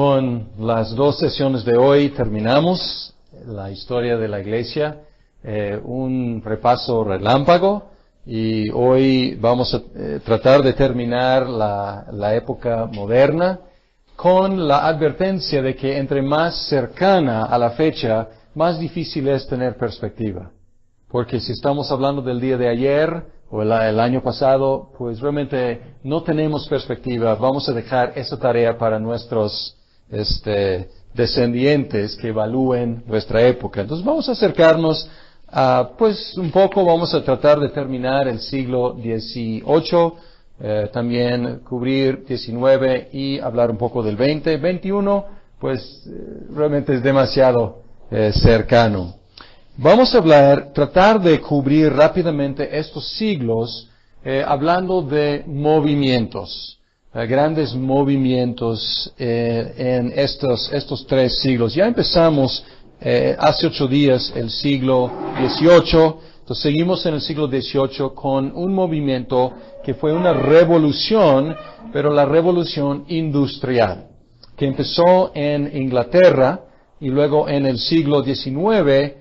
Con las dos sesiones de hoy terminamos la historia de la iglesia, un repaso relámpago, y hoy vamos a tratar de terminar la época moderna con la advertencia de que entre más cercana a la fecha, más difícil es tener perspectiva. Porque si estamos hablando del día de ayer o el año pasado, pues realmente no tenemos perspectiva. Vamos a dejar esa tarea para nuestros descendientes que evalúen nuestra época. Entonces vamos a acercarnos a, pues un poco, vamos a tratar de terminar el siglo XVIII, también cubrir XIX y hablar un poco del XX. 21, pues realmente es demasiado cercano. Vamos a tratar de cubrir rápidamente estos siglos, hablando de movimientos. Grandes movimientos en estos tres siglos. Ya empezamos hace 8 días el siglo XVIII, entonces seguimos en el siglo XVIII con un movimiento que fue una revolución, pero la revolución industrial, que empezó en Inglaterra y luego en el siglo XIX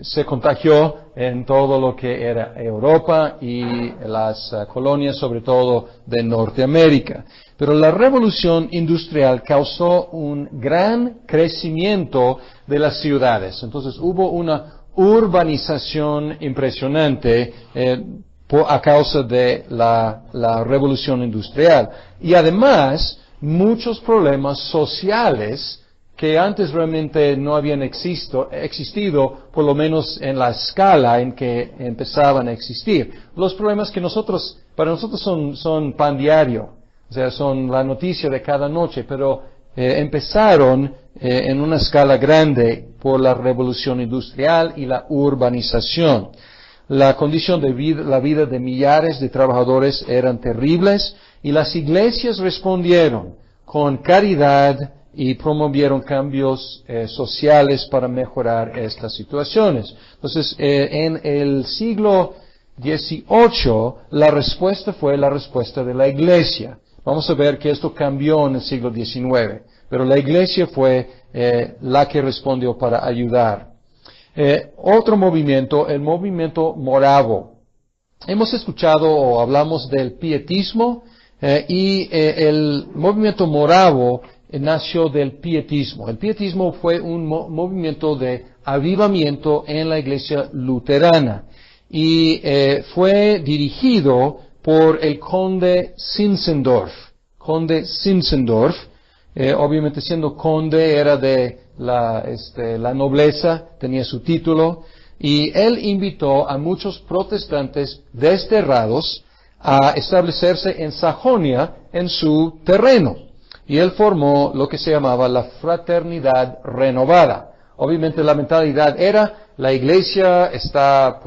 se contagió en todo lo que era Europa y las colonias, sobre todo de Norteamérica. Pero la revolución industrial causó un gran crecimiento de las ciudades. Entonces hubo una urbanización impresionante a causa de la revolución industrial. Y además, muchos problemas sociales que antes realmente no habían existido, por lo menos en la escala en que empezaban a existir. Los problemas que para nosotros son pan diario, o sea, son la noticia de cada noche, pero empezaron en una escala grande por la revolución industrial y la urbanización. La condición de vida, la vida de millares de trabajadores eran terribles, y las iglesias respondieron con caridad y promovieron cambios sociales para mejorar estas situaciones. Entonces, en el siglo XVIII, la respuesta fue la respuesta de la iglesia. Vamos a ver que esto cambió en el siglo XIX, pero la iglesia fue la que respondió para ayudar. Otro movimiento, el movimiento moravo. Hemos escuchado o hablamos del pietismo, y el movimiento moravo nació del pietismo. El pietismo fue un movimiento de avivamiento en la iglesia luterana y fue dirigido por el conde Zinzendorf. Obviamente siendo conde era de la nobleza, tenía su título, y él invitó a muchos protestantes desterrados a establecerse en Sajonia, en su terreno. Y él formó lo que se llamaba la Fraternidad Renovada. Obviamente la mentalidad era, la iglesia está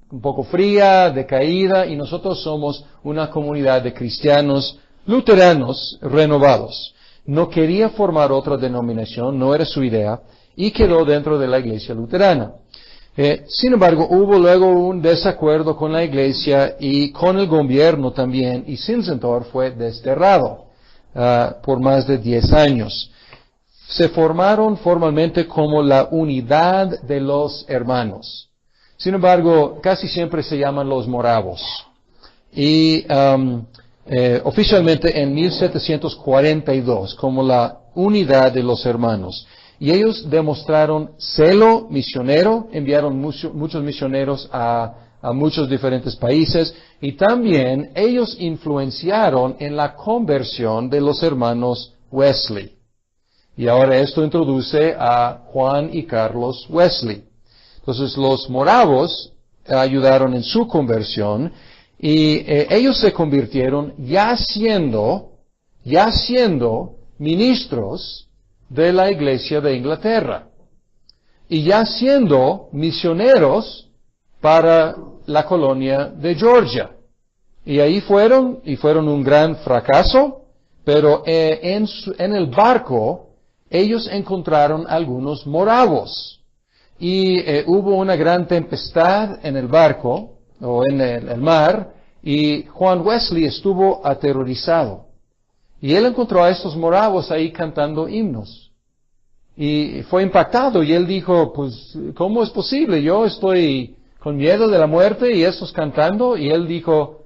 un poco fría, decaída, y nosotros somos una comunidad de cristianos luteranos renovados. No quería formar otra denominación, no era su idea, y quedó dentro de la iglesia luterana. Sin embargo, hubo luego un desacuerdo con la iglesia y con el gobierno también, y Zinzendorf fue desterrado por más de 10 años. Se formaron formalmente como la Unidad de los Hermanos. Sin embargo, casi siempre se llaman los moravos. Y oficialmente en 1742 como la Unidad de los Hermanos. Y ellos demostraron celo misionero, enviaron muchos misioneros a muchos diferentes países, y también ellos influenciaron en la conversión de los hermanos Wesley. Y ahora esto introduce a Juan y Carlos Wesley. Entonces los moravos ayudaron en su conversión, y ellos se convirtieron ya siendo ministros de la iglesia de Inglaterra, y ya siendo misioneros para la colonia de Georgia. Y ahí fueron un gran fracaso, pero en el barco ellos encontraron algunos moravos. Y hubo una gran tempestad en el barco, o en el mar, y Juan Wesley estuvo aterrorizado. Y él encontró a estos moravos ahí cantando himnos. Y fue impactado y él dijo, pues, ¿cómo es posible? Yo estoy con miedo de la muerte y estos cantando. Y él dijo,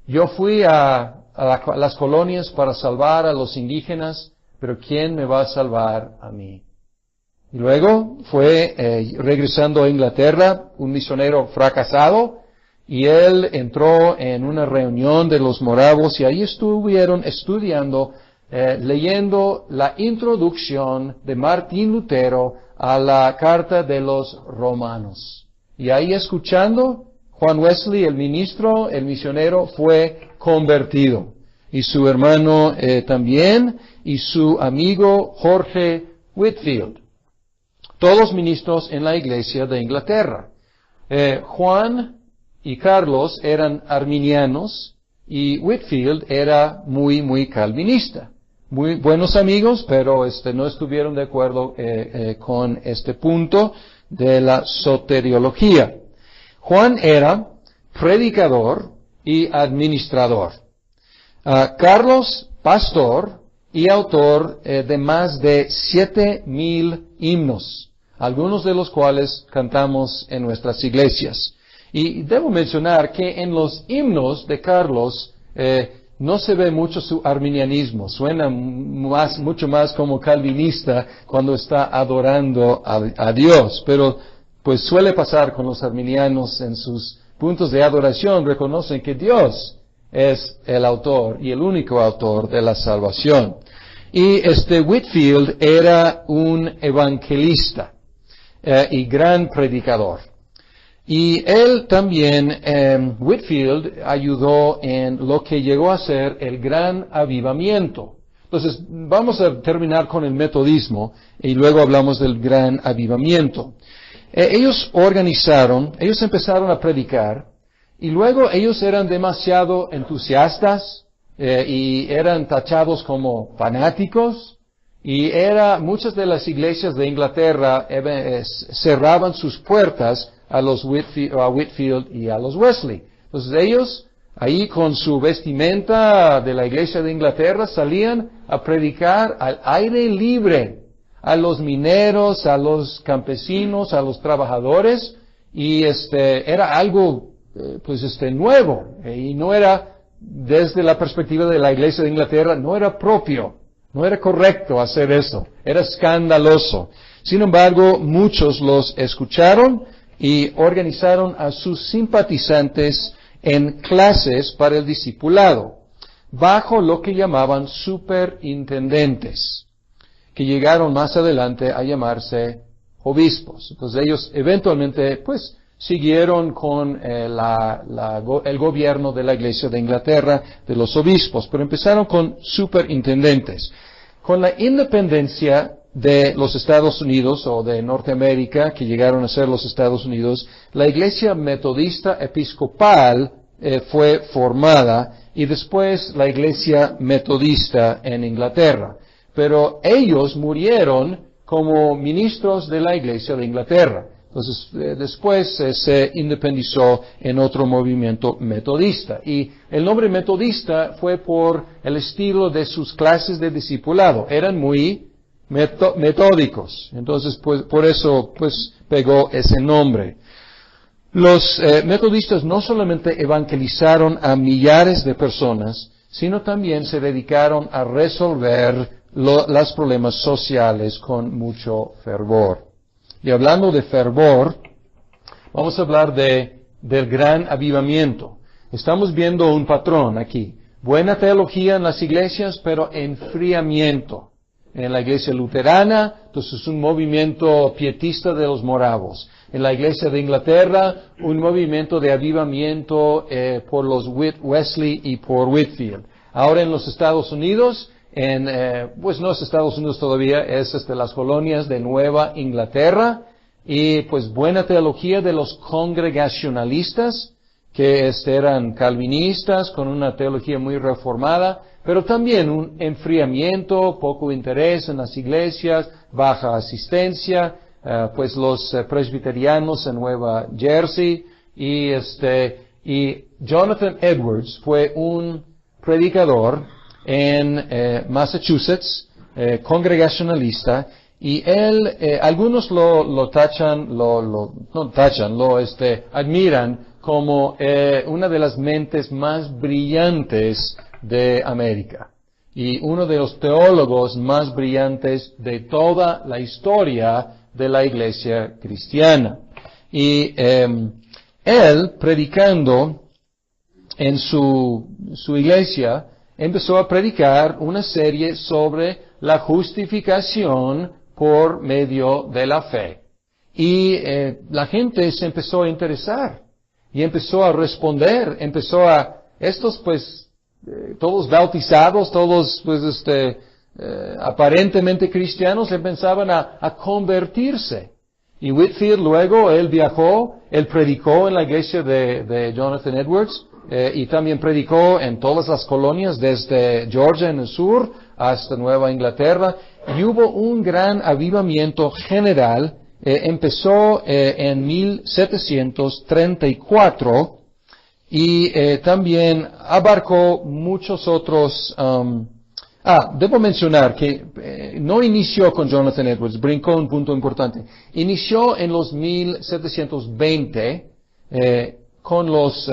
yo fui a las colonias para salvar a los indígenas, pero ¿quién me va a salvar a mí? Y luego fue regresando a Inglaterra, un misionero fracasado, y él entró en una reunión de los moravos y ahí estuvieron estudiando, leyendo la introducción de Martín Lutero a la carta de los romanos. Y ahí escuchando, Juan Wesley, el ministro, el misionero, fue convertido. Y su hermano también, y su amigo Jorge Whitefield. Todos ministros en la iglesia de Inglaterra. Juan y Carlos eran arminianos y Whitefield era muy calvinista. Muy buenos amigos, pero no estuvieron de acuerdo con este punto de la soteriología. Juan era predicador y administrador. Carlos, pastor y autor de más de 7,000 himnos, algunos de los cuales cantamos en nuestras iglesias. Y debo mencionar que en los himnos de Carlos no se ve mucho su arminianismo, suena mucho más como calvinista cuando está adorando a Dios, pero pues suele pasar con los arminianos en sus puntos de adoración, reconocen que Dios es el autor y el único autor de la salvación. Y Whitefield era un evangelista y gran predicador. Y él también, Whitefield, ayudó en lo que llegó a ser el gran avivamiento. Entonces, vamos a terminar con el metodismo y luego hablamos del gran avivamiento. Ellos empezaron a predicar y luego ellos eran demasiado entusiastas y eran tachados como fanáticos. Y muchas de las iglesias de Inglaterra cerraban sus puertas a Whitefield y a los Wesley. Entonces ellos, ahí con su vestimenta de la iglesia de Inglaterra, salían a predicar al aire libre a los mineros, a los campesinos, a los trabajadores, y era algo, nuevo, y no era, desde la perspectiva de la iglesia de Inglaterra, no era propio. No era correcto hacer eso, era escandaloso. Sin embargo, muchos los escucharon y organizaron a sus simpatizantes en clases para el discipulado, bajo lo que llamaban superintendentes, que llegaron más adelante a llamarse obispos. Entonces ellos eventualmente, siguieron con el gobierno de la Iglesia de Inglaterra, de los obispos, pero empezaron con superintendentes. Con la independencia de los Estados Unidos o de Norteamérica, que llegaron a ser los Estados Unidos, la Iglesia Metodista Episcopal fue formada y después la Iglesia Metodista en Inglaterra. Pero ellos murieron como ministros de la Iglesia de Inglaterra. Entonces, después se independizó en otro movimiento metodista. Y el nombre metodista fue por el estilo de sus clases de discipulado. Eran muy metódicos. Entonces, por eso, pegó ese nombre. Los metodistas no solamente evangelizaron a millares de personas, sino también se dedicaron a resolver los problemas sociales con mucho fervor. Y hablando de fervor, vamos a hablar del gran avivamiento. Estamos viendo un patrón aquí. Buena teología en las iglesias, pero enfriamiento. En la iglesia luterana, entonces un movimiento pietista de los moravos. En la iglesia de Inglaterra, un movimiento de avivamiento por los Wesley y por Whitefield. Ahora en los Estados Unidos, no es Estados Unidos todavía, es las colonias de Nueva Inglaterra, y buena teología de los congregacionalistas, que eran calvinistas con una teología muy reformada, pero también un enfriamiento, poco interés en las iglesias, baja asistencia, los presbiterianos en Nueva Jersey, y Jonathan Edwards fue un predicador en Massachusetts, congregacionalista, y él, algunos lo admiran como una de las mentes más brillantes de América y uno de los teólogos más brillantes de toda la historia de la iglesia cristiana. Y él, predicando en su iglesia, empezó a predicar una serie sobre la justificación por medio de la fe. Y la gente se empezó a interesar y empezó a responder, estos pues, todos bautizados, todos pues aparentemente cristianos, empezaban a convertirse. Y Whitefield luego, él viajó, él predicó en la iglesia de Jonathan Edwards, y también predicó en todas las colonias, desde Georgia en el sur hasta Nueva Inglaterra, y hubo un gran avivamiento general. Empezó en 1734 y también abarcó muchos otros. Debo mencionar que no inició con Jonathan Edwards, brincó un punto importante. Inició en los 1720 con los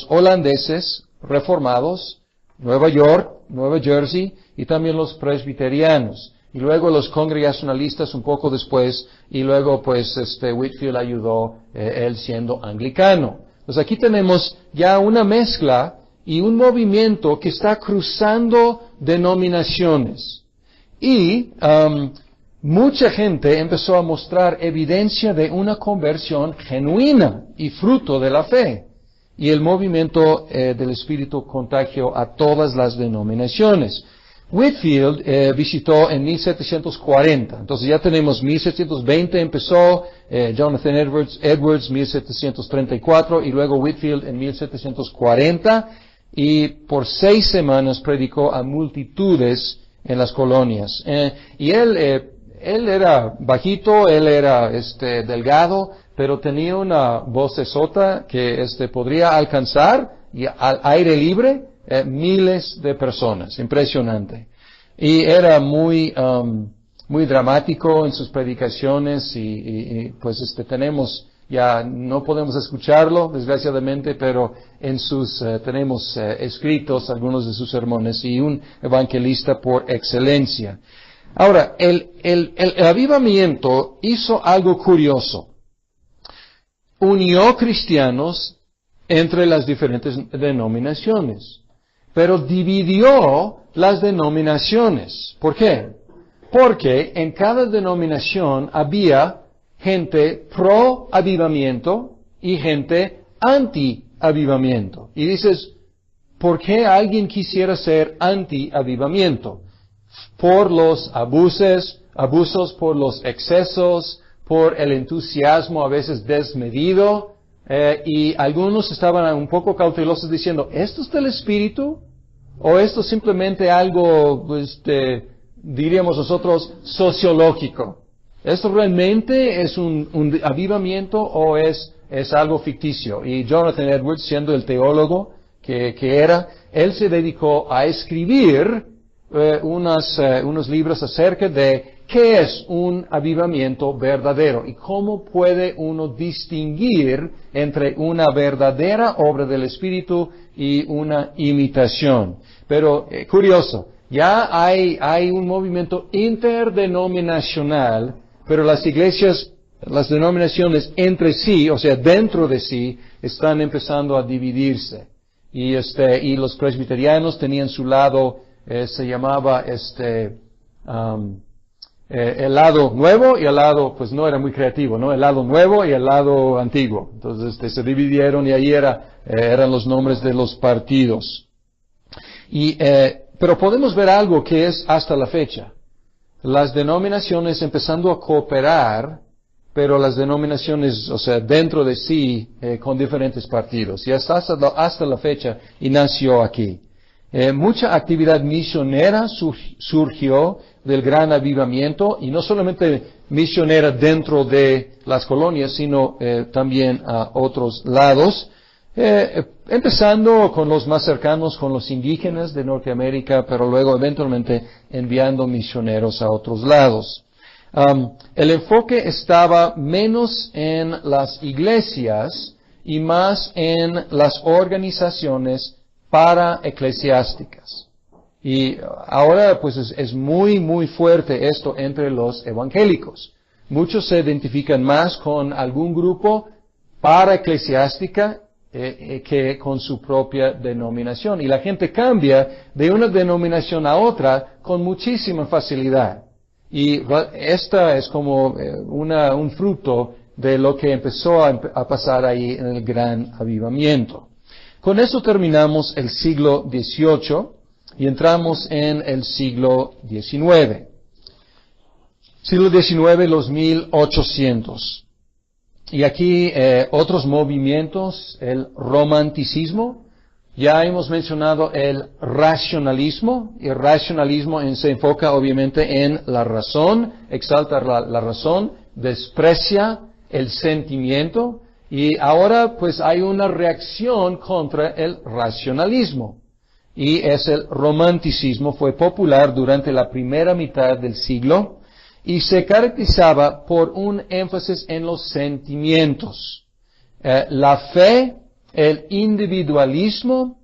holandeses reformados, Nueva York, Nueva Jersey, y también los presbiterianos. Y luego los congregacionalistas un poco después, y luego pues Whitefield ayudó, él siendo anglicano. Entonces aquí tenemos ya una mezcla y un movimiento que está cruzando denominaciones. Y mucha gente empezó a mostrar evidencia de una conversión genuina y fruto de la fe. Y el movimiento del Espíritu contagió a todas las denominaciones. Whitefield visitó en 1740, entonces ya tenemos 1720 empezó, Jonathan Edwards 1734 y luego Whitefield en 1740, y por 6 semanas predicó a multitudes en las colonias. Y él era bajito, él era delgado, pero tenía una vocesota que podría alcanzar y al aire libre miles de personas, impresionante. Y era muy dramático en sus predicaciones y pues tenemos, ya no podemos escucharlo, desgraciadamente, pero en tenemos escritos algunos de sus sermones, y un evangelista por excelencia. Ahora, el avivamiento hizo algo curioso. Unió cristianos entre las diferentes denominaciones, pero dividió las denominaciones. ¿Por qué? Porque en cada denominación había gente pro avivamiento y gente anti avivamiento. Y dices, ¿por qué alguien quisiera ser anti avivamiento? Por los abusos, por los excesos, por el entusiasmo a veces desmedido. Y algunos estaban un poco cautelosos diciendo, ¿esto es del Espíritu? ¿O esto es simplemente algo, diríamos nosotros, sociológico? ¿Esto realmente es un avivamiento o es algo ficticio? Y Jonathan Edwards, siendo el teólogo que era, él se dedicó a escribir unos libros acerca de qué es un avivamiento verdadero y cómo puede uno distinguir entre una verdadera obra del Espíritu y una imitación. Pero curioso, ya hay un movimiento interdenominacional, pero las iglesias, las denominaciones entre sí, o sea, dentro de sí, están empezando a dividirse. Y los presbiterianos tenían su lado, se llamaba el lado nuevo y el lado, pues no era muy creativo, ¿no? El lado nuevo y el lado antiguo. Entonces, se dividieron y ahí eran los nombres de los partidos. Pero podemos ver algo que es hasta la fecha. Las denominaciones empezando a cooperar, pero las denominaciones, o sea, dentro de sí, con diferentes partidos. Y hasta la fecha, y nació aquí. Mucha actividad misionera surgió del gran avivamiento, y no solamente misionera dentro de las colonias, sino también a otros lados. Empezando con los más cercanos, con los indígenas de Norteamérica, pero luego eventualmente enviando misioneros a otros lados. El enfoque estaba menos en las iglesias y más en las organizaciones paraeclesiásticas. Y ahora pues es muy fuerte esto entre los evangélicos. Muchos se identifican más con algún grupo paraeclesiástica que con su propia denominación. Y la gente cambia de una denominación a otra con muchísima facilidad. Y esta es como un fruto de lo que empezó a pasar ahí en el gran avivamiento. Con eso terminamos el siglo XVIII y entramos en el siglo XIX. Siglo XIX, los 1800. Y aquí otros movimientos, el romanticismo. Ya hemos mencionado el racionalismo. Y el racionalismo se enfoca obviamente en la razón, exalta la razón, desprecia el sentimiento. Y ahora pues hay una reacción contra el racionalismo. Y es el romanticismo, fue popular durante la primera mitad del siglo y se caracterizaba por un énfasis en los sentimientos. La fe, el individualismo,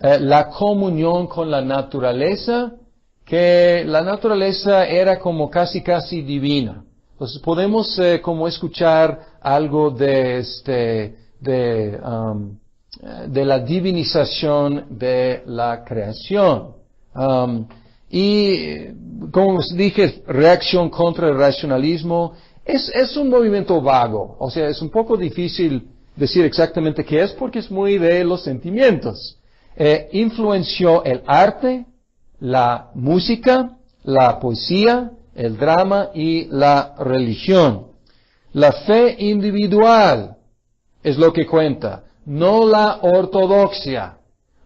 la comunión con la naturaleza, que la naturaleza era como casi divina. Entonces podemos como escuchar algo de la divinización de la creación. Y como dije, reacción contra el racionalismo es un movimiento vago. O sea, es un poco difícil decir exactamente qué es porque es muy de los sentimientos. Influenció el arte, la música, la poesía, el drama y la religión. La fe individual es lo que cuenta, no la ortodoxia,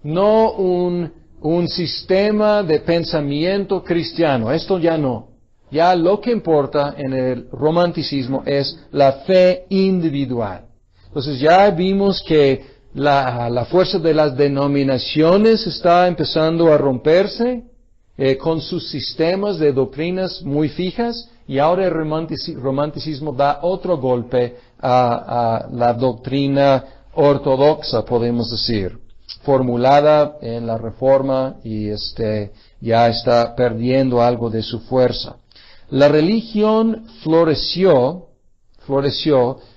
no un sistema de pensamiento cristiano. Esto ya no. Ya lo que importa en el romanticismo es la fe individual. Entonces ya vimos que la fuerza de las denominaciones está empezando a romperse con sus sistemas de doctrinas muy fijas y ahora el romanticismo da otro golpe a la doctrina ortodoxa, podemos decir, formulada en la Reforma y ya está perdiendo algo de su fuerza. La religión floreció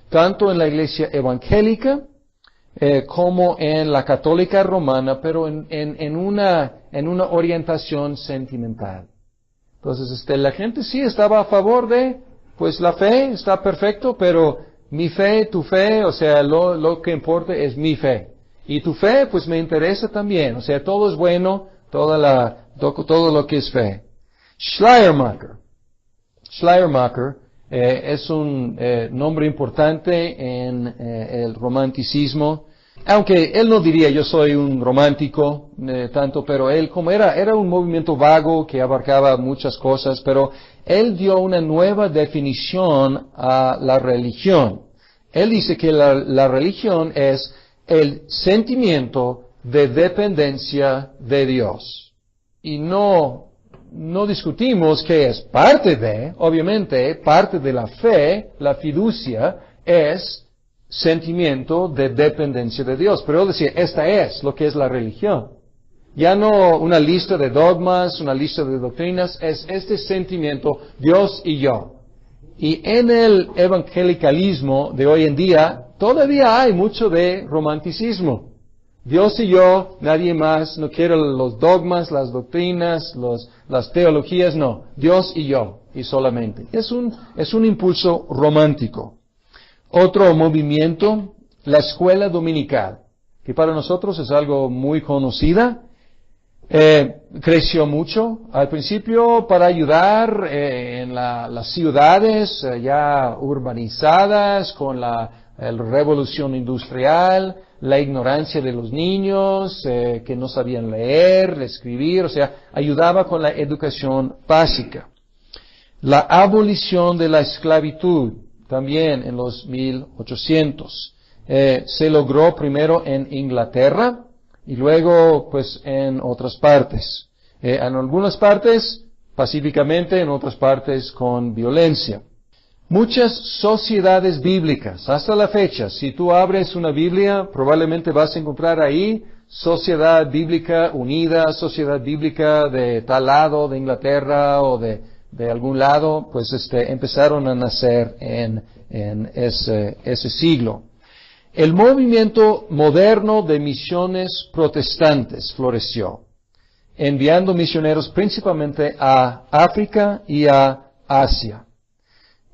tanto en la iglesia evangélica como en la católica romana, pero en una orientación sentimental. Entonces, la gente sí estaba a favor pues la fe está perfecto, pero mi fe, tu fe, o sea, lo que importa es mi fe. Y tu fe, pues me interesa también, o sea, todo es bueno, todo lo que es fe. Schleiermacher es un nombre importante en el romanticismo, aunque él no diría yo soy un romántico tanto, pero él como era un movimiento vago que abarcaba muchas cosas, pero él dio una nueva definición a la religión. Él dice que la religión es el sentimiento de dependencia de Dios. Y no discutimos que es parte de, obviamente, parte de la fe, la fiducia, es sentimiento de dependencia de Dios. Pero él decía, esta es lo que es la religión. Ya no una lista de dogmas, una lista de doctrinas, es este sentimiento, Dios y yo. Y en el evangelicalismo de hoy en día, todavía hay mucho de romanticismo. Dios y yo, nadie más, no quiero los dogmas, las doctrinas, las teologías, no. Dios y yo, y solamente. Es un impulso romántico. Otro movimiento, la escuela dominical, que para nosotros es algo muy conocida. Creció mucho al principio para ayudar en las ciudades ya urbanizadas con la revolución industrial, la ignorancia de los niños que no sabían leer, escribir, o sea, ayudaba con la educación básica. La abolición de la esclavitud también en los 1800. Se logró primero en Inglaterra y luego pues en otras partes. En algunas partes pacíficamente, en otras partes con violencia. Muchas sociedades bíblicas, hasta la fecha, si tú abres una Biblia, probablemente vas a encontrar ahí Sociedad Bíblica Unida, Sociedad Bíblica de tal lado, de Inglaterra o de algún lado, pues empezaron a nacer en ese siglo. El movimiento moderno de misiones protestantes floreció, enviando misioneros principalmente a África y a Asia.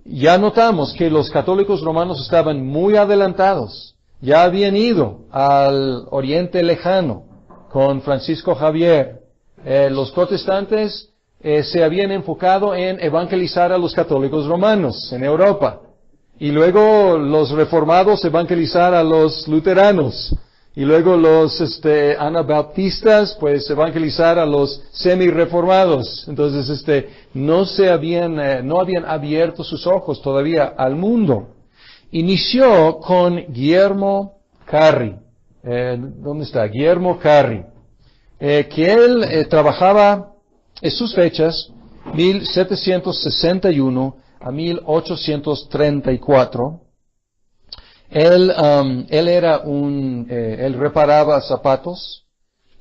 Ya notamos que los católicos romanos estaban muy adelantados. Ya habían ido al Oriente Lejano con Francisco Javier. Los protestantes se habían enfocado en evangelizar a los católicos romanos en Europa. Y luego los reformados evangelizar a los luteranos. Y luego los anabaptistas, pues evangelizar a los semi-reformados. Entonces, no habían abierto sus ojos todavía al mundo. Inició con Guillermo Carri. ¿Dónde está? Guillermo Carri. Que él trabajaba en sus fechas, 1761 a 1834. Él reparaba zapatos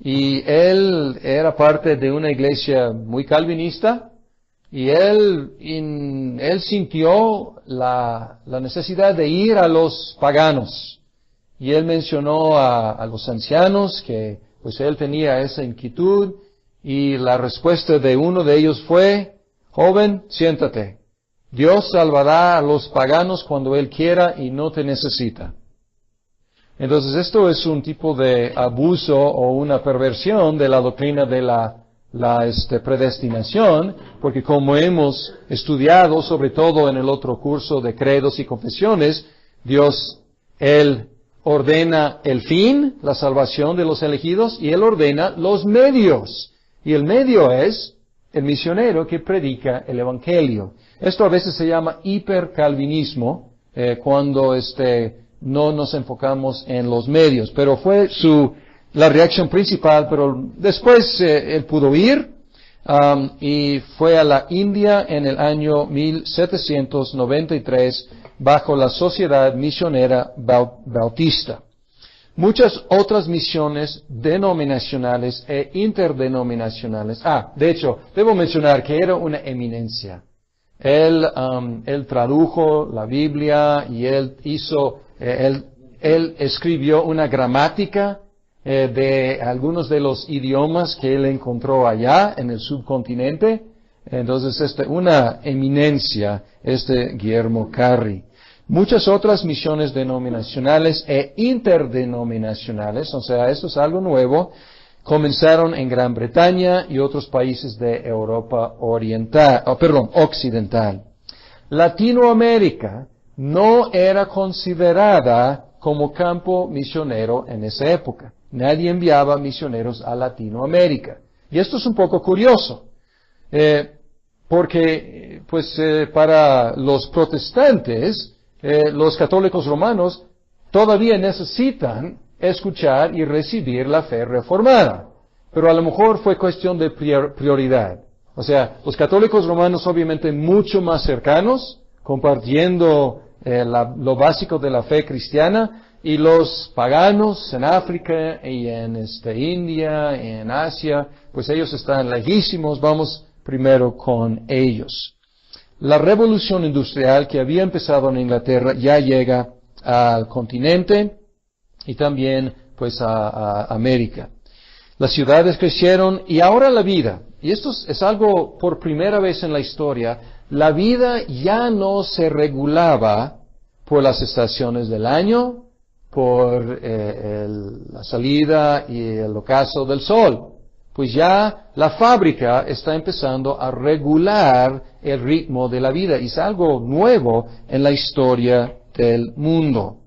y él era parte de una iglesia muy calvinista y él sintió la necesidad de ir a los paganos y él mencionó a los ancianos que pues él tenía esa inquietud y la respuesta de uno de ellos fue: joven, siéntate. Dios salvará a los paganos cuando Él quiera y no te necesita. Entonces esto es un tipo de abuso o una perversión de la doctrina de la predestinación, porque como hemos estudiado, sobre todo en el otro curso de credos y confesiones, Dios, Él ordena el fin, la salvación de los elegidos, y Él ordena los medios. Y el medio es el misionero que predica el Evangelio. Esto a veces se llama hipercalvinismo, cuando no nos enfocamos en los medios. Pero fue la reacción principal, pero después él pudo ir, y fue a la India en el año 1793 bajo la Sociedad Misionera Bautista. Muchas otras misiones denominacionales e interdenominacionales. De hecho, debo mencionar que era una eminencia. Él tradujo la Biblia y él escribió una gramática de algunos de los idiomas que él encontró allá en el subcontinente. Entonces, una eminencia, Guillermo Carri. Muchas otras misiones denominacionales e interdenominacionales, o sea, esto es algo nuevo, comenzaron en Gran Bretaña y otros países de Europa occidental. Latinoamérica no era considerada como campo misionero en esa época. Nadie enviaba misioneros a Latinoamérica. Y esto es un poco curioso, porque para los protestantes, los católicos romanos todavía necesitan escuchar y recibir la fe reformada. Pero a lo mejor fue cuestión de prioridad. O sea, los católicos romanos obviamente mucho más cercanos, compartiendo lo básico de la fe cristiana, y los paganos en África y en India, en Asia, pues ellos están lejísimos, vamos primero con ellos. La revolución industrial que había empezado en Inglaterra ya llega al continente y también pues a América. Las ciudades crecieron y ahora la vida, y esto es algo por primera vez en la historia, la vida ya no se regulaba por las estaciones del año, por la salida y el ocaso del sol. Pues ya la fábrica está empezando a regular el ritmo de la vida y es algo nuevo en la historia del mundo.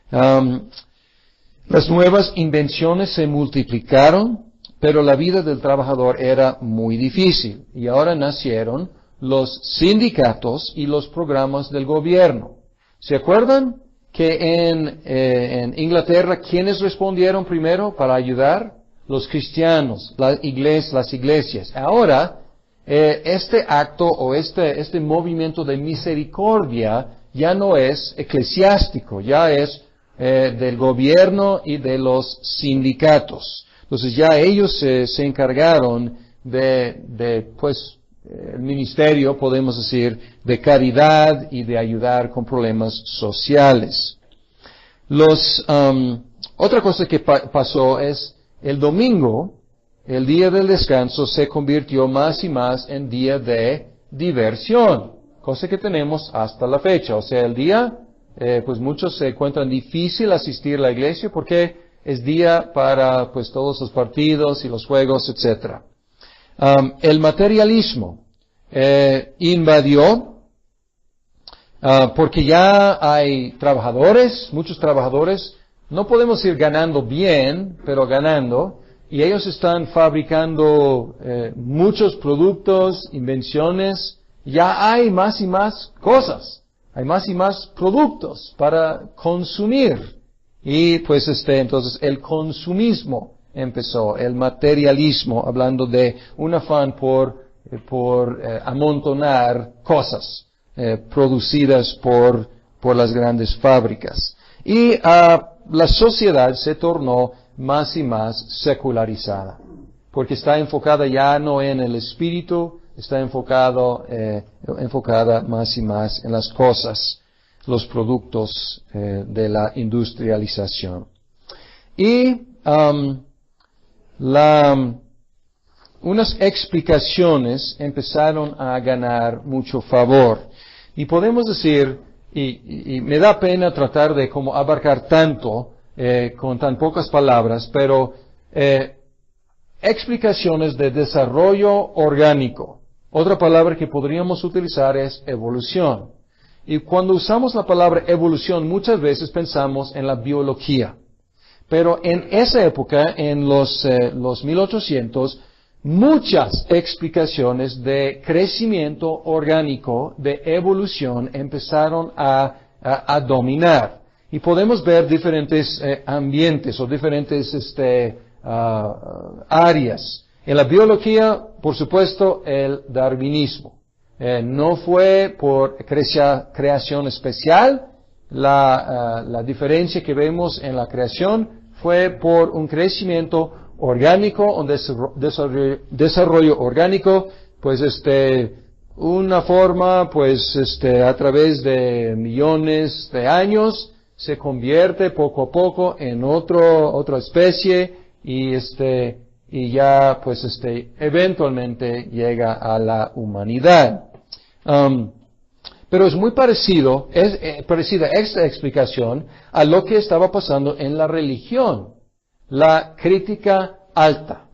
Las nuevas invenciones se multiplicaron, pero la vida del trabajador era muy difícil y ahora nacieron los sindicatos y los programas del gobierno. ¿Se acuerdan? que en Inglaterra, ¿quiénes respondieron primero para ayudar? Los cristianos, las iglesias. Ahora, este acto o este movimiento de misericordia ya no es eclesiástico, ya es del gobierno y de los sindicatos. Entonces ya ellos se encargaron pues, el ministerio, podemos decir, de caridad y de ayudar con problemas sociales. Otra cosa que pasó es el domingo, el día del descanso, se convirtió más y más en día de diversión, cosa que tenemos hasta la fecha. O sea, el día, pues muchos se encuentran difícil asistir a la iglesia porque es día para pues todos los partidos y los juegos, etcétera. El materialismo invadió porque ya hay trabajadores, muchos trabajadores, no podemos ir ganando bien, pero ganando, y ellos están fabricando muchos productos, invenciones, ya hay más y más cosas, hay más y más productos para consumir. Y pues entonces el consumismo empezó, el materialismo, hablando de un afán por amontonar cosas producidas por las grandes fábricas. Y la sociedad se tornó más y más secularizada, porque está enfocada ya no en el espíritu, está enfocada más y más en las cosas, los productos de la industrialización. Y unas explicaciones empezaron a ganar mucho favor. Y podemos decir, y me da pena tratar de como abarcar tanto con tan pocas palabras, pero explicaciones de desarrollo orgánico. Otra palabra que podríamos utilizar es evolución. Y cuando usamos la palabra evolución, muchas veces pensamos en la biología. Pero en esa época, en los 1800, muchas explicaciones de crecimiento orgánico, de evolución, empezaron a dominar. Y podemos ver diferentes ambientes o diferentes áreas. En la biología, por supuesto, el darwinismo. No fue por creación especial. La diferencia que vemos en la creación fue por un crecimiento orgánico, un desarrollo orgánico, pues una forma, pues a través de millones de años se convierte poco a poco en otra especie y ya pues eventualmente llega a la humanidad. Pero es muy parecida esta explicación a lo que estaba pasando en la religión, la crítica alta.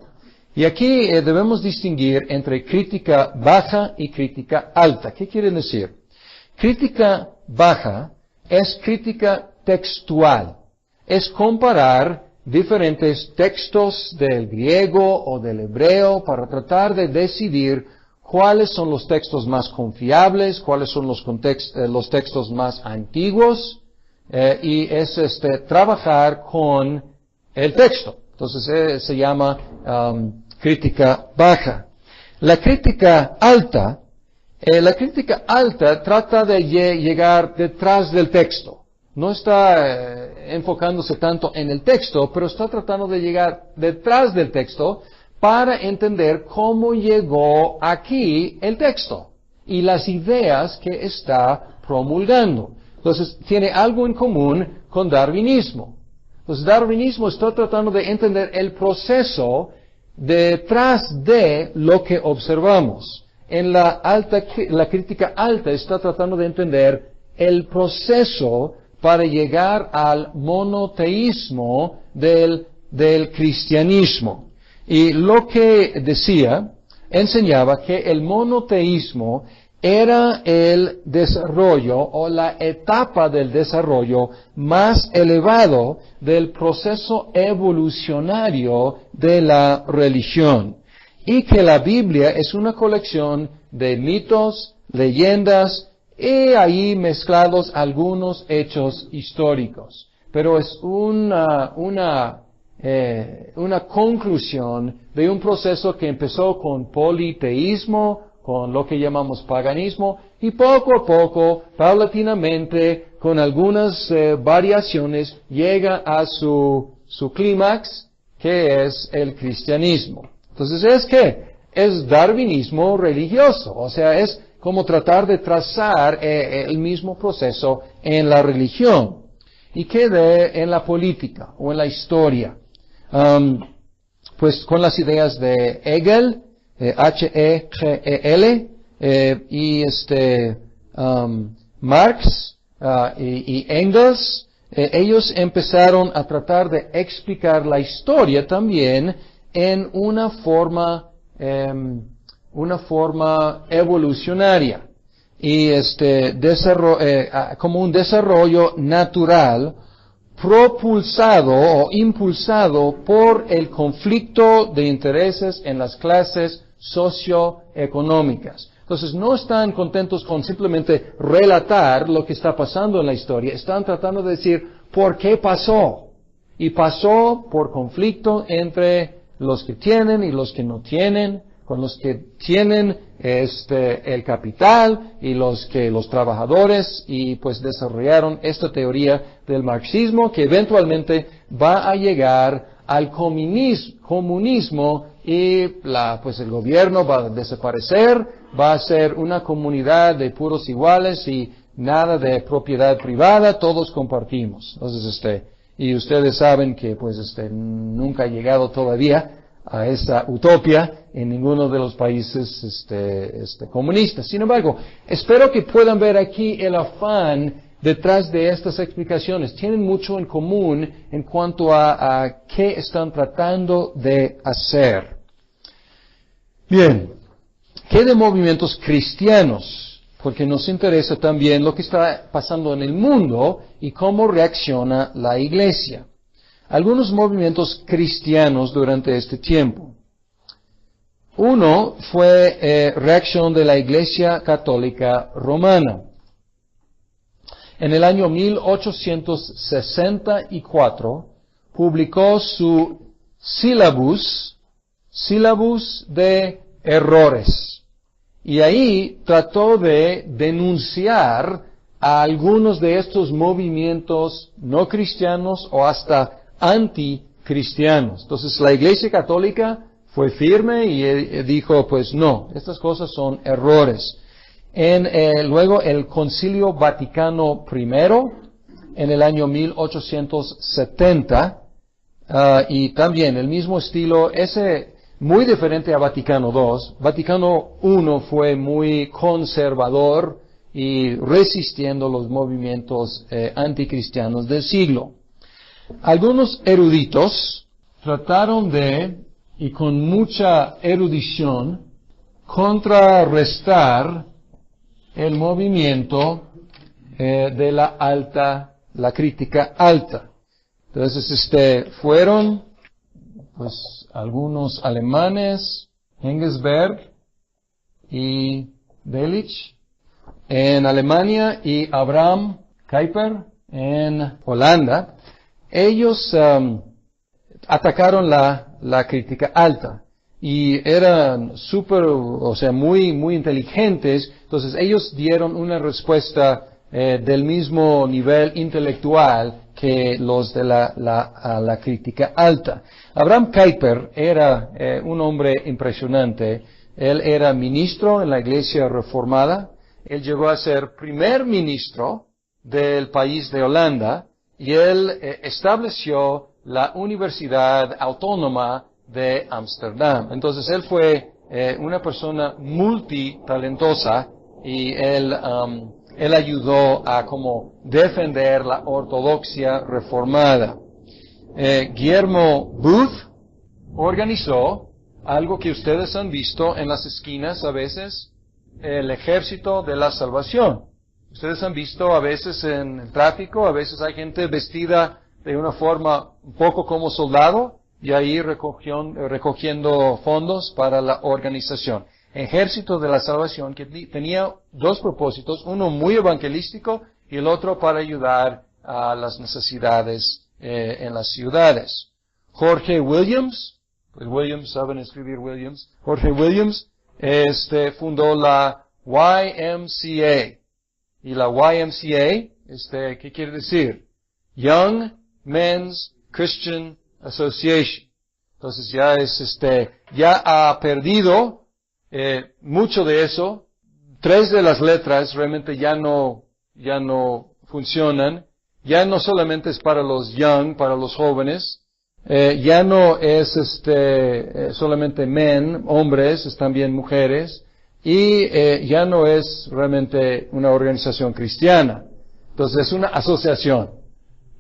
Y aquí debemos distinguir entre crítica baja y crítica alta. ¿Qué quiere decir? Crítica baja es crítica textual. Es comparar diferentes textos del griego o del hebreo para tratar de decidir cuáles son los textos más confiables, cuáles son los textos más antiguos, y es trabajar con el texto. Entonces se llama crítica baja. La crítica alta trata de llegar detrás del texto. No está enfocándose tanto en el texto, pero está tratando de llegar detrás del texto para entender cómo llegó aquí el texto y las ideas que está promulgando. Entonces, tiene algo en común con darwinismo. Entonces, darwinismo está tratando de entender el proceso detrás de lo que observamos. En la crítica alta está tratando de entender el proceso para llegar al monoteísmo del cristianismo. Y lo que enseñaba que el monoteísmo era el desarrollo o la etapa del desarrollo más elevado del proceso evolucionario de la religión. Y que la Biblia es una colección de mitos, leyendas y ahí mezclados algunos hechos históricos. Pero es una conclusión de un proceso que empezó con politeísmo, con lo que llamamos paganismo, y poco a poco, paulatinamente, con algunas variaciones, llega a su clímax, que es el cristianismo. Entonces, es darwinismo religioso, o sea, es como tratar de trazar el mismo proceso en la religión, y quede en la política o en la historia. Pues con las ideas de Hegel, Hegel, y Marx y Engels, ellos empezaron a tratar de explicar la historia también en una forma evolucionaria y como un desarrollo natural propulsado o impulsado por el conflicto de intereses en las clases socioeconómicas. Entonces, no están contentos con simplemente relatar lo que está pasando en la historia, están tratando de decir por qué pasó. Y pasó por conflicto entre los que tienen y los que no tienen, con los que tienen el capital y los trabajadores, y pues desarrollaron esta teoría del marxismo que eventualmente va a llegar al comunismo y el gobierno va a desaparecer, va a ser una comunidad de puros iguales y nada de propiedad privada, todos compartimos. Entonces, y ustedes saben que nunca ha llegado todavía a esa utopía en ninguno de los países comunistas. Sin embargo, espero que puedan ver aquí el afán detrás de estas explicaciones. Tienen mucho en común en cuanto a qué están tratando de hacer. Bien, ¿qué de movimientos cristianos? Porque nos interesa también lo que está pasando en el mundo y cómo reacciona la Iglesia. Algunos movimientos cristianos durante este tiempo. Uno fue reacción de la Iglesia Católica Romana. En el año 1864 publicó su sílabus de errores. Y ahí trató de denunciar a algunos de estos movimientos no cristianos o hasta anticristianos. Entonces la Iglesia Católica fue firme y dijo, pues no, estas cosas son errores. Luego el Concilio Vaticano I, en el año 1870, y también el mismo estilo, muy diferente a Vaticano II. Vaticano I fue muy conservador y resistiendo los movimientos anticristianos del siglo. Algunos eruditos trataron y con mucha erudición, contrarrestar el movimiento de la crítica alta. Entonces, fueron, pues, algunos alemanes, Engelsberg y Delitzsch en Alemania y Abraham Kuyper en Holanda. Ellos atacaron la crítica alta y eran muy, muy inteligentes. Entonces ellos dieron una respuesta del mismo nivel intelectual que los de la crítica alta. Abraham Kuyper era un hombre impresionante. Él era ministro en la Iglesia Reformada. Él llegó a ser primer ministro del país de Holanda y él estableció la Universidad Autónoma de Ámsterdam. Entonces él fue una persona multitalentosa y él ayudó a como defender la ortodoxia reformada. Guillermo Booth organizó algo que ustedes han visto en las esquinas a veces, el Ejército de la Salvación. Ustedes han visto a veces en el tráfico, a veces hay gente vestida de una forma un poco como soldado y ahí recogiendo fondos para la organización. ejército de la salvación que tenía dos propósitos, uno muy evangelístico y el otro para ayudar a las necesidades en las ciudades. Jorge Williams, pues Williams, saben escribir Williams, Jorge Williams, fundó la YMCA. Y la YMCA, ¿qué quiere decir? Young Men's Christian Association. Entonces ya ha perdido mucho de eso. 3 de las letras realmente ya no funcionan. Ya no solamente es para los young, para los jóvenes. Ya no es solamente men, hombres, es también mujeres. Y ya no es realmente una organización cristiana. Entonces es una asociación.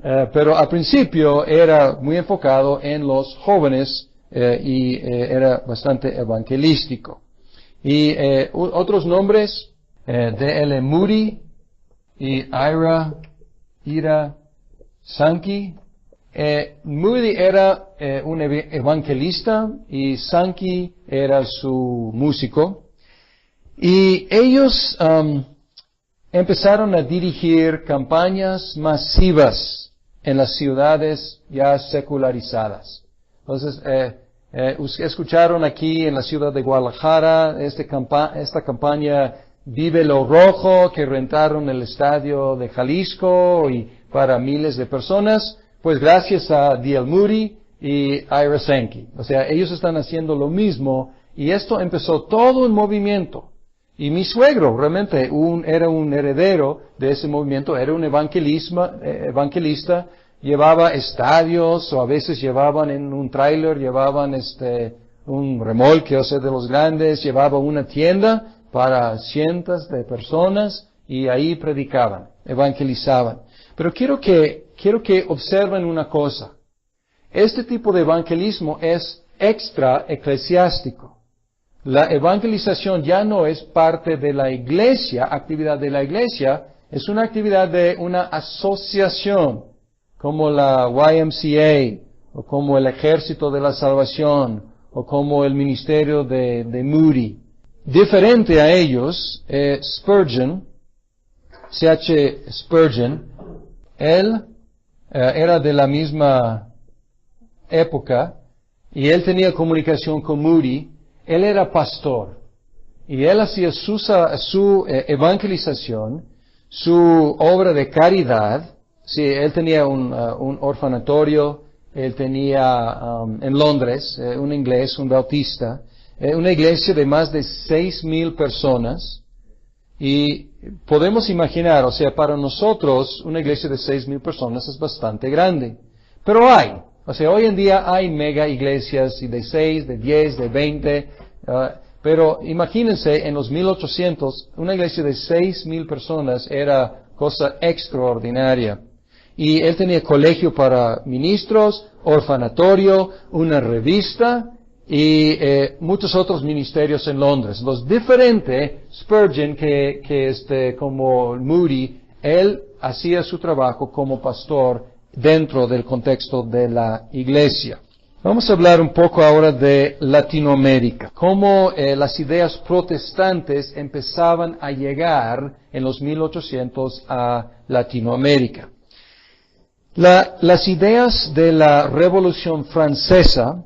Pero al principio era muy enfocado en los jóvenes y era bastante evangelístico. Y otros nombres, D.L. Moody y Ira Sankey. Moody era un evangelista y Sankey era su músico. Y ellos empezaron a dirigir campañas masivas en las ciudades ya secularizadas. Entonces, escucharon aquí en la ciudad de Guadalajara esta campaña Vive lo Rojo, que rentaron el estadio de Jalisco y para miles de personas, pues gracias a D.L. Moody y Ira Sankey. O sea, ellos están haciendo lo mismo y esto empezó todo un movimiento. Y mi suegro realmente era un heredero de ese movimiento, era un evangelista, llevaba estadios o a veces llevaban en un tráiler, llevaban un remolque, o sea, de los grandes, llevaba una tienda para cientos de personas y ahí predicaban, evangelizaban. Pero quiero que observen una cosa. Este tipo de evangelismo es extra eclesiástico. La evangelización ya no es parte de la iglesia, actividad de la iglesia, es una actividad de una asociación, como la YMCA, o como el Ejército de la Salvación, o como el ministerio de Moody. Diferente a ellos, Spurgeon, C.H. Spurgeon, él era de la misma época, y él tenía comunicación con Moody. Él era pastor y él hacía su evangelización, su obra de caridad. Sí, él tenía un orfanatorio, él tenía en Londres, un inglés, un bautista, una iglesia de más de 6,000 personas. Y podemos imaginar, o sea, para nosotros una iglesia de 6,000 personas es bastante grande. Pero hoy en día hay mega iglesias de 6, de 10, de 20, pero imagínense en los 1800, una iglesia de 6,000 personas era cosa extraordinaria. Y él tenía colegio para ministros, orfanatorio, una revista y muchos otros ministerios en Londres. Los diferentes, Spurgeon, como Moody, él hacía su trabajo como pastor dentro del contexto de la iglesia. Vamos a hablar un poco ahora de Latinoamérica, cómo las ideas protestantes empezaban a llegar en los 1800 a Latinoamérica. Las ideas de la Revolución Francesa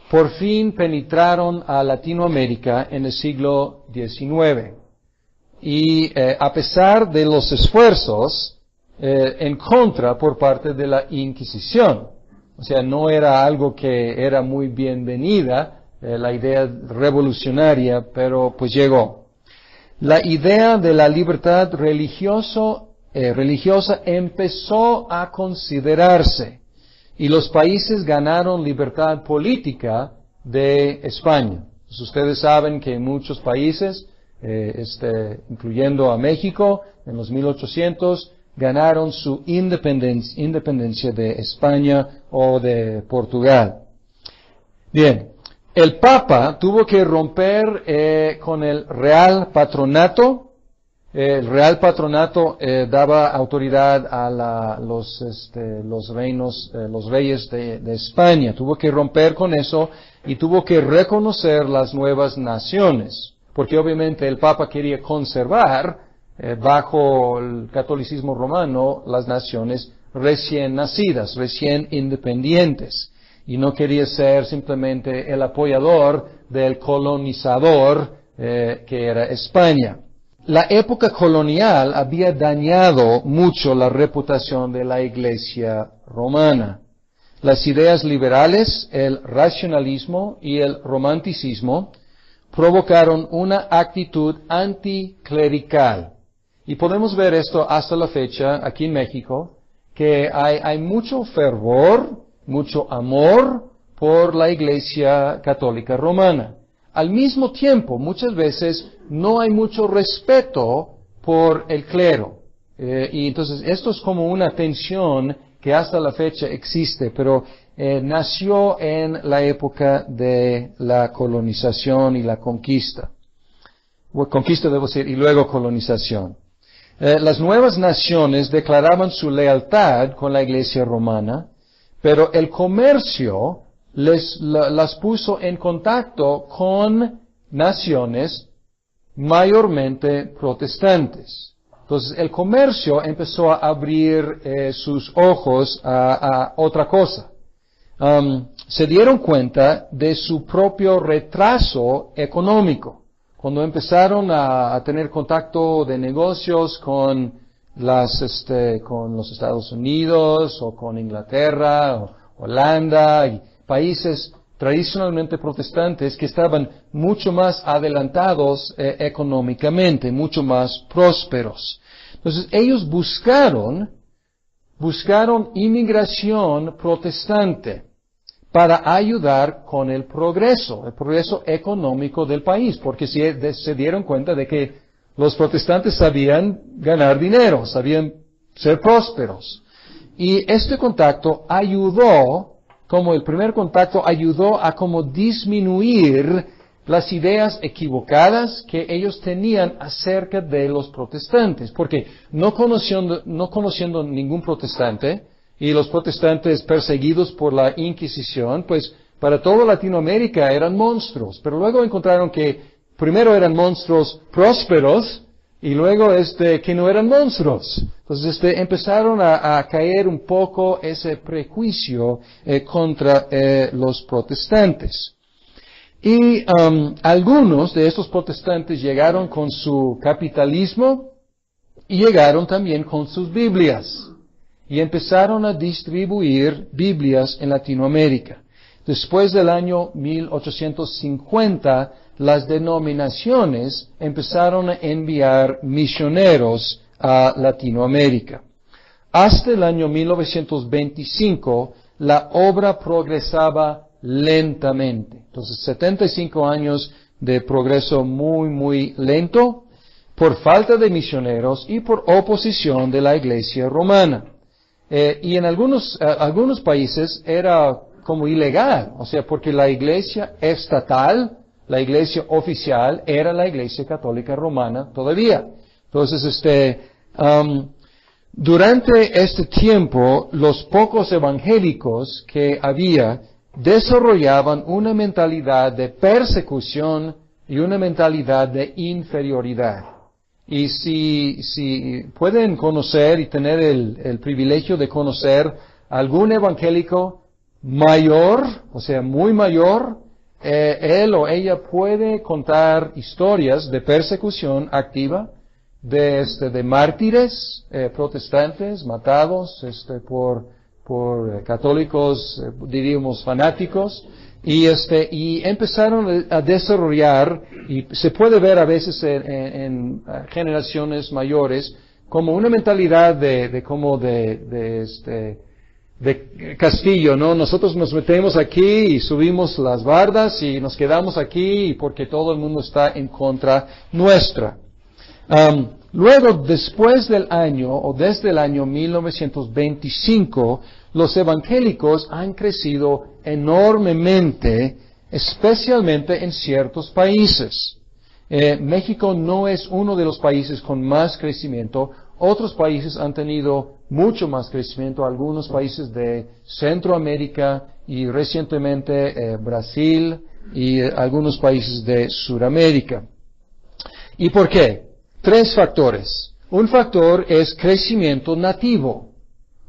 por fin penetraron a Latinoamérica en el siglo XIX. Y a pesar de los esfuerzos en contra por parte de la Inquisición, o sea, no era algo que era muy bienvenida, la idea revolucionaria, pero pues llegó. La idea de la libertad religiosa empezó a considerarse y los países ganaron libertad política de España. Pues ustedes saben que en muchos países, incluyendo a México, en los 1800, ganaron su independencia de España o de Portugal. Bien, el Papa tuvo que romper con el Real Patronato. El Real Patronato daba autoridad a los reyes de España. Tuvo que romper con eso y tuvo que reconocer las nuevas naciones. porque obviamente el Papa quería conservar, bajo el catolicismo romano, las naciones recién nacidas, recién independientes, y no quería ser simplemente el apoyador del colonizador que era España. La época colonial había dañado mucho la reputación de la Iglesia romana. Las ideas liberales, el racionalismo y el romanticismo provocaron una actitud anticlerical. Y podemos ver esto hasta la fecha aquí en México, que hay mucho fervor, mucho amor por la Iglesia Católica Romana. Al mismo tiempo, muchas veces no hay mucho respeto por el clero. Y entonces esto es como una tensión que hasta la fecha existe, pero nació en la época de la colonización y la conquista. Conquista debo decir, y luego colonización. Las nuevas naciones declaraban su lealtad con la Iglesia romana, pero el comercio las puso en contacto con naciones mayormente protestantes. Entonces el comercio empezó a abrir sus ojos a otra cosa. Se dieron cuenta de su propio retraso económico. Cuando empezaron a tener contacto de negocios con los Estados Unidos o con Inglaterra o Holanda y países tradicionalmente protestantes que estaban mucho más adelantados económicamente, mucho más prósperos. Entonces ellos buscaron inmigración protestante para ayudar con el progreso económico del país, porque se dieron cuenta de que los protestantes sabían ganar dinero, sabían ser prósperos. Y este contacto el primer contacto ayudó a como disminuir las ideas equivocadas que ellos tenían acerca de los protestantes, porque no conociendo ningún protestante, y los protestantes perseguidos por la Inquisición, pues para toda Latinoamérica eran monstruos, pero luego encontraron que primero eran monstruos prósperos y luego que no eran monstruos. Entonces empezaron a caer un poco ese prejuicio contra los protestantes. Y algunos de estos protestantes llegaron con su capitalismo y llegaron también con sus Biblias. Y empezaron a distribuir Biblias en Latinoamérica. Después del año 1850, las denominaciones empezaron a enviar misioneros a Latinoamérica. Hasta el año 1925, la obra progresaba lentamente. Entonces, 75 años de progreso muy, muy lento, por falta de misioneros y por oposición de la Iglesia romana. Y en algunos países era como ilegal, o sea, porque la iglesia estatal, la iglesia oficial, era la Iglesia Católica Romana todavía. Entonces, durante este tiempo, los pocos evangélicos que había desarrollaban una mentalidad de persecución y una mentalidad de inferioridad. Y si pueden conocer y tener el privilegio de conocer algún evangélico mayor, o sea, muy mayor, él o ella puede contar historias de persecución activa, de mártires protestantes matados por católicos, diríamos, fanáticos, y empezaron a desarrollar, y se puede ver a veces en generaciones mayores, como una mentalidad de castillo, ¿no? Nosotros nos metemos aquí y subimos las bardas y nos quedamos aquí porque todo el mundo está en contra nuestra. Luego, después del año, o desde el año 1925, los evangélicos han crecido enormemente, especialmente en ciertos países. México no es uno de los países con más crecimiento. Otros países han tenido mucho más crecimiento, algunos países de Centroamérica y recientemente Brasil y algunos países de Sudamérica. ¿Y por qué? 3 factores. Un factor es crecimiento nativo.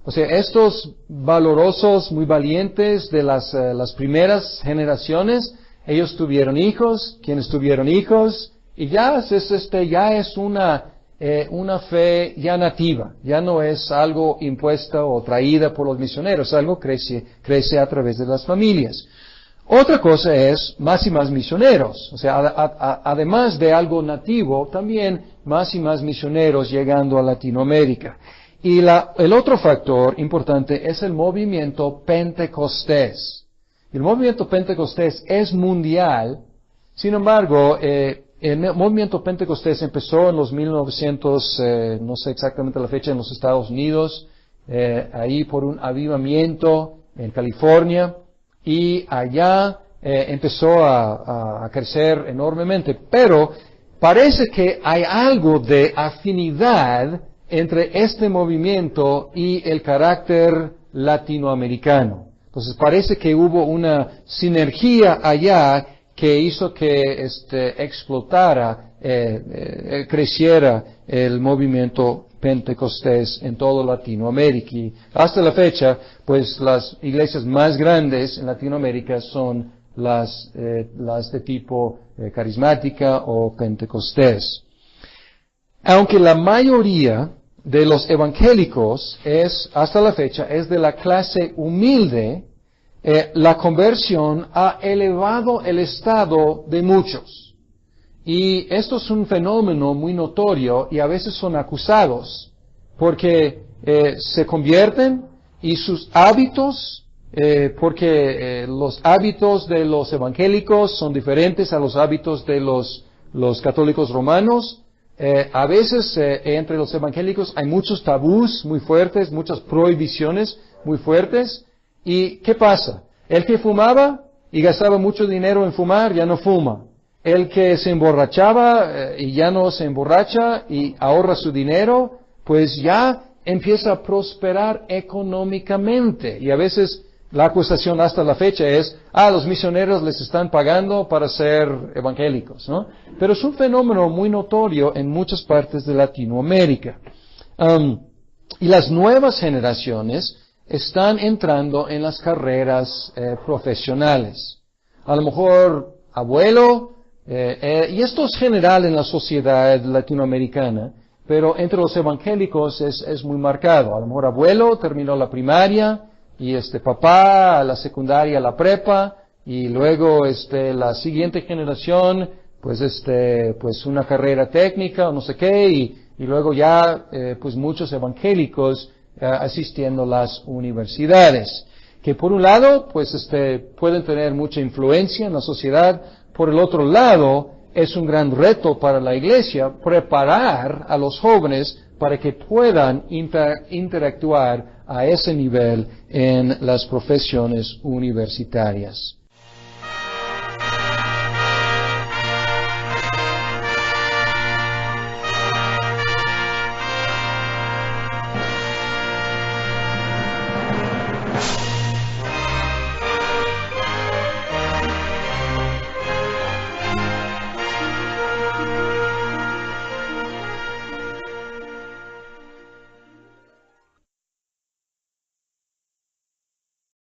O sea, estos valorosos, muy valientes de las primeras generaciones, ellos tuvieron hijos, quienes tuvieron hijos, y ya es una fe ya nativa, ya no es algo impuesta o traída por los misioneros, algo crece a través de las familias. Otra cosa es más y más misioneros, o sea, además de algo nativo, también más y más misioneros llegando a Latinoamérica. Y el otro factor importante es el movimiento pentecostés. El movimiento pentecostés es mundial, sin embargo, el movimiento pentecostés empezó en los 1900, no sé exactamente la fecha, en los Estados Unidos, ahí por un avivamiento en California, y allá empezó a crecer enormemente. Pero parece que hay algo de afinidad entre este movimiento y el carácter latinoamericano. Entonces parece que hubo una sinergia allá que hizo que explotara, creciera el movimiento pentecostés en toda Latinoamérica. Y hasta la fecha, pues las iglesias más grandes en Latinoamérica son las de tipo carismática o pentecostés. Aunque la mayoría de los evangélicos hasta la fecha, es de la clase humilde, la conversión ha elevado el estado de muchos. Y esto es un fenómeno muy notorio y a veces son acusados porque se convierten y sus hábitos, porque los hábitos de los evangélicos son diferentes a los hábitos de los católicos romanos. A veces entre los evangélicos hay muchos tabús muy fuertes, muchas prohibiciones muy fuertes. ¿Y qué pasa? El que fumaba y gastaba mucho dinero en fumar ya no fuma. El que se emborrachaba y ya no se emborracha y ahorra su dinero, pues ya empieza a prosperar económicamente. Y a veces la acusación hasta la fecha es, los misioneros les están pagando para ser evangélicos, ¿no? Pero es un fenómeno muy notorio en muchas partes de Latinoamérica. Y las nuevas generaciones están entrando en las carreras profesionales. A lo mejor abuelo, y esto es general en la sociedad latinoamericana, pero entre los evangélicos es muy marcado. A lo mejor abuelo terminó la primaria, y papá la secundaria, la prepa, y luego la siguiente generación, pues una carrera técnica o no sé qué, y luego ya pues muchos evangélicos asistiendo a las universidades, que por un lado pues pueden tener mucha influencia en la sociedad, por el otro lado es un gran reto para la iglesia preparar a los jóvenes para que puedan interactuar a ese nivel en las profesiones universitarias.